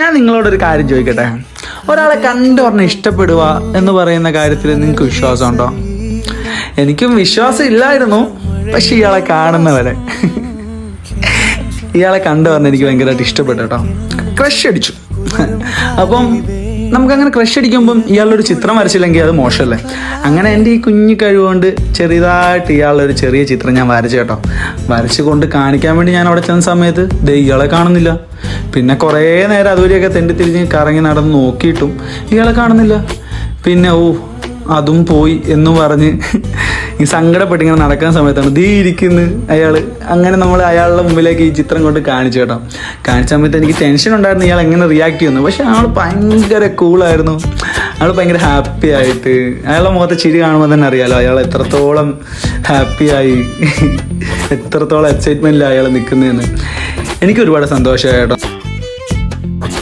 ഞാൻ നിങ്ങളോടൊരു കാര്യം ചോദിക്കട്ടെ. ഒരാളെ കണ്ടു പറഞ്ഞ് ഇഷ്ടപ്പെടുക എന്ന് പറയുന്ന കാര്യത്തിൽ നിങ്ങൾക്ക് വിശ്വാസമുണ്ടോ? എനിക്കും വിശ്വാസം ഇല്ലായിരുന്നു. പക്ഷെ ഇയാളെ കാണുന്നവരെ ഇയാളെ കണ്ടു പറഞ്ഞ് എനിക്ക് ഭയങ്കരമായിട്ട് ഇഷ്ടപ്പെട്ടു കേട്ടോ. ക്രഷ് അടിച്ചു. അപ്പം നമുക്കങ്ങനെ ക്രഷ് അടിക്കുമ്പം ഇയാളൊരു ചിത്രം വരച്ചില്ലെങ്കിൽ അത് മോശമല്ലേ? അങ്ങനെ എൻ്റെ ഈ കുഞ്ഞു കഴിവുകൊണ്ട് ചെറിയതായിട്ട് ഇയാളൊരു ചെറിയ ചിത്രം ഞാൻ വരച്ചു കേട്ടോ. വരച്ച് കൊണ്ട് കാണിക്കാൻ വേണ്ടി ഞാൻ അവിടെ ചെന്ന സമയത്ത് ഇയാളെ കാണുന്നില്ല. പിന്നെ കുറേ നേരം അതുവരെയൊക്കെ തെണ്ടി തിരിഞ്ഞ് കറങ്ങി നടന്ന് നോക്കിയിട്ടും ഇയാളെ കാണുന്നില്ല. പിന്നെ അതും പോയി എന്ന് പറഞ്ഞ് ഈ സങ്കടപ്പെട്ടിങ്ങനെ നടക്കുന്ന സമയത്താണ് ഇരിക്കുന്നു അയാള്. അങ്ങനെ നമ്മൾ അയാളുടെ മുമ്പിലേക്ക് ഈ ചിത്രം കൊണ്ട് കാണിച്ചു കേട്ടോ. കാണിച്ച സമയത്ത് എനിക്ക് ടെൻഷൻ ഉണ്ടായിരുന്നു ഇയാൾ എങ്ങനെ റിയാക്ട് ചെയ്യുന്നു. പക്ഷെ ആൾ ഭയങ്കര കൂളായിരുന്നു. ആൾ ഭയങ്കര ഹാപ്പി ആയിട്ട്, അയാളുടെ മുഖത്തെ ചിരി കാണുമ്പോൾ തന്നെ അറിയാലോ അയാൾ എത്രത്തോളം ഹാപ്പിയായി, എത്രത്തോളം എക്സൈറ്റ്മെന്റിലാണ് അയാൾ നിൽക്കുന്നതെന്ന്. എനിക്ക് ഒരുപാട് സന്തോഷമായി കേട്ടോ.